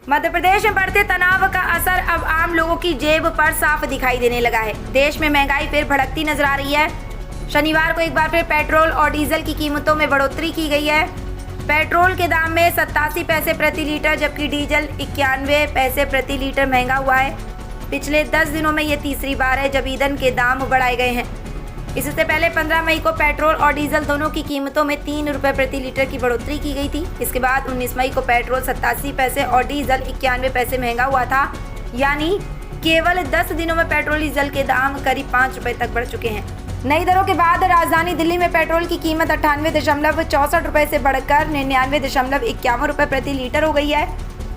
मध्य प्रदेश में बढ़ते तनाव का असर अब आम लोगों की जेब पर साफ दिखाई देने लगा है। देश में महंगाई फिर भड़कती नजर आ रही है। शनिवार को एक बार फिर पेट्रोल और डीजल की कीमतों में बढ़ोतरी की गई है। पेट्रोल के दाम में 87 पैसे प्रति लीटर जबकि डीजल 91 पैसे प्रति लीटर महंगा हुआ है। पिछले 10 दिनों में ये तीसरी बार है जब ईंधन के दाम बढ़ाए गए हैं। इससे पहले 15 मई को पेट्रोल और डीजल दोनों की कीमतों में 3 रुपये प्रति लीटर की बढ़ोतरी की गई थी। इसके बाद 19 मई को पेट्रोल 87 पैसे और डीजल 91 पैसे महंगा हुआ था। यानी केवल 10 दिनों में पेट्रोल डीजल के दाम करीब 5 रुपये तक बढ़ चुके हैं। नई दरों के बाद राजधानी दिल्ली में पेट्रोल की कीमत 98.64 रुपये से बढ़कर 99.51 रुपये प्रति लीटर हो गई है।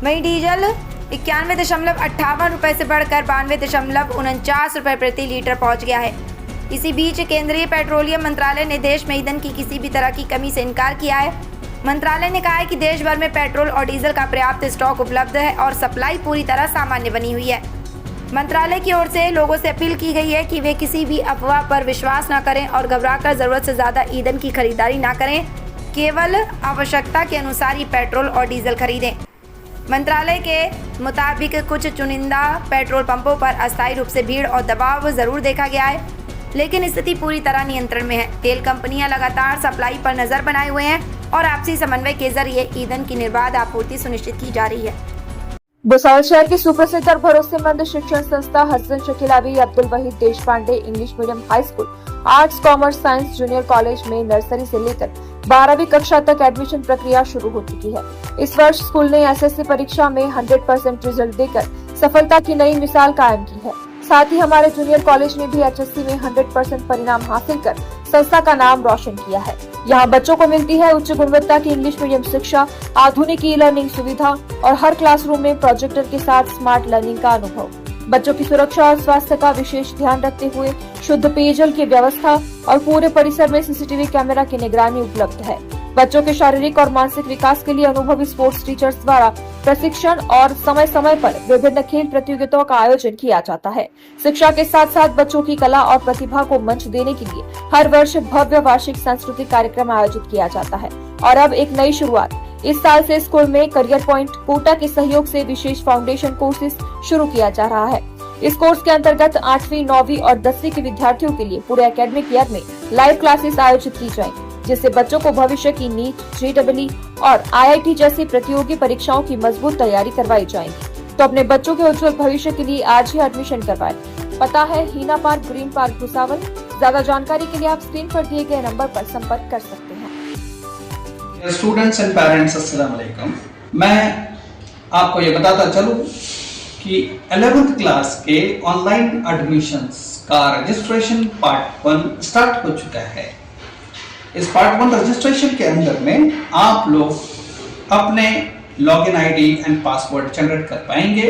वहीं डीजल 91.58 रुपये से बढ़कर 92.49 रुपये प्रति लीटर पहुंच गया है। इसी बीच केंद्रीय पेट्रोलियम मंत्रालय ने देश में ईंधन की किसी भी तरह की कमी से इनकार किया है। मंत्रालय ने कहा है कि देश भर में पेट्रोल और डीजल का पर्याप्त स्टॉक उपलब्ध है और सप्लाई पूरी तरह सामान्य बनी हुई है। मंत्रालय की ओर से लोगों से अपील की गई है कि वे किसी भी अफवाह पर विश्वास न करें और घबराकर जरूरत से ज्यादा ईंधन की खरीदारी न करें। केवल आवश्यकता के अनुसार ही पेट्रोल और डीजल खरीदें। मंत्रालय के मुताबिक कुछ चुनिंदा पेट्रोल पंपों पर अस्थायी रूप से भीड़ और दबाव जरूर देखा गया है, लेकिन स्थिति पूरी तरह नियंत्रण में है। तेल कंपनियां लगातार सप्लाई पर नजर बनाए हुए हैं और आपसी समन्वय के जरिए ईंधन की निर्बाध आपूर्ति सुनिश्चित की जा रही है। भुसावल शहर की सुप्रसिद्ध और भरोसेमंद शिक्षण संस्था Hasan शकीलावी Abdul Waheed Deshpande English medium high school arts commerce science junior college में नर्सरी से लेकर 12वीं कक्षा तक एडमिशन प्रक्रिया शुरू हो चुकी है। इस वर्ष स्कूल ने एसएससी परीक्षा में 100% रिजल्ट देकर सफलता की नई मिसाल कायम की है। साथ ही हमारे जूनियर कॉलेज ने भी एचएससी में 100% परिणाम हासिल कर संस्था का नाम रोशन किया है। यहाँ बच्चों को मिलती है उच्च गुणवत्ता की इंग्लिश मीडियम शिक्षा, आधुनिक ई लर्निंग सुविधा और हर क्लासरूम में प्रोजेक्टर के साथ स्मार्ट लर्निंग का अनुभव। बच्चों की सुरक्षा और स्वास्थ्य का विशेष ध्यान रखते हुए शुद्ध पेयजल की व्यवस्था और पूरे परिसर में सीसीटीवी कैमरा की निगरानी उपलब्ध है। बच्चों के शारीरिक और मानसिक विकास के लिए अनुभवी स्पोर्ट्स टीचर्स द्वारा प्रशिक्षण और समय समय पर विभिन्न खेल प्रतियोगिताओं का आयोजन किया जाता है। शिक्षा के साथ साथ बच्चों की कला और प्रतिभा को मंच देने के लिए हर वर्ष भव्य वार्षिक सांस्कृतिक कार्यक्रम आयोजित किया जाता है। और अब एक नई शुरुआत, इस साल से स्कूल में करियर पॉइंट कोटा के सहयोग से विशेष फाउंडेशन कोर्सेज शुरू किया जा रहा है। इस कोर्स के अंतर्गत 8वीं, 9वीं और 10वीं के विद्यार्थियों के लिए पूरे एकेडमिक ईयर में लाइव क्लासेस आयोजित की जाएंगी, जिससे बच्चों को भविष्य की नीट, जेईई और आईआईटी जैसी प्रतियोगी परीक्षाओं की मजबूत तैयारी करवाई जाएगी। तो अपने बच्चों के उज्जवल भविष्य के लिए आज ही एडमिशन करवाएं। पता है हीना पार्क, ग्रीन पार्क, भुसावल। ज्यादा जानकारी के लिए आप स्क्रीन पर दिए गए नंबर पर संपर्क कर सकते हैं। स्टूडेंट्स एंड पेरेंट्स, अस्सलाम वालेकुम। मैं आपको ये बताता चलूं कि 11th क्लास के ऑनलाइन एडमिशंस का रजिस्ट्रेशन पार्ट 1 स्टार्ट हो चुका है। इस पार्ट 1 रजिस्ट्रेशन के अंदर में आप लोग अपने login ID and password generate कर पाएंगे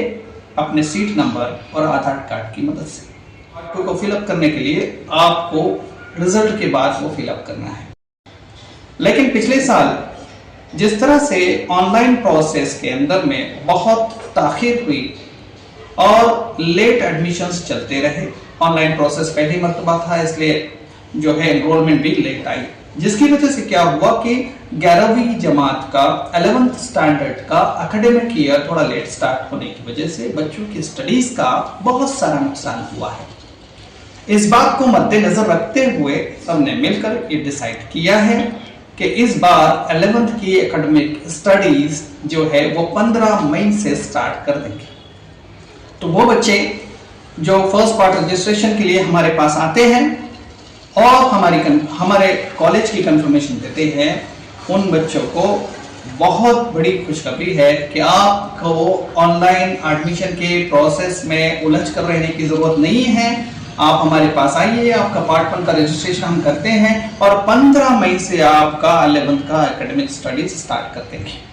अपने सीट नंबर और आधार कार्ड की मदद से। पार्ट 2 को फिलअप करने के लिए आपको रिजल्ट के बाद वो फिलअप करना है। लेकिन पिछले साल जिस तरह से ऑनलाइन प्रोसेस के अंदर में बहुत ताखीर हुई और लेट एडमिशंस चलते रहे, ऑनलाइन प्रोसेस पहली मर्तबा था इसलिए जो है एनरोलमेंट भी लेट आई, जिसकी वजह से क्या हुआ कि 11वीं जमात का 11th स्टैंडर्ड का एकेडमिक ईयर थोड़ा लेट स्टार्ट होने की वजह से बच्चों की स्टडीज का बहुत सारा नुकसान हुआ है। इस बात को मद्देनजर रखते हुए सबने मिलकर ये डिसाइड किया है कि इस बार 11th की एकेडमिक स्टडीज जो है वो 15 मई से स्टार्ट कर देंगे। तो वो बच्चे जो फर्स्ट पार्ट रजिस्ट्रेशन के लिए हमारे पास आते हैं और हमारे कॉलेज की कंफर्मेशन देते हैं, उन बच्चों को बहुत बड़ी खुशखबरी है कि आपको ऑनलाइन एडमिशन के प्रोसेस में उलझ कर रहने की जरूरत नहीं है। आप हमारे पास आइए, आपका पार्ट 1 का रजिस्ट्रेशन हम करते हैं और 15 मई से आपका 11th का एकेडमिक स्टडीज स्टार्ट कर देंगे।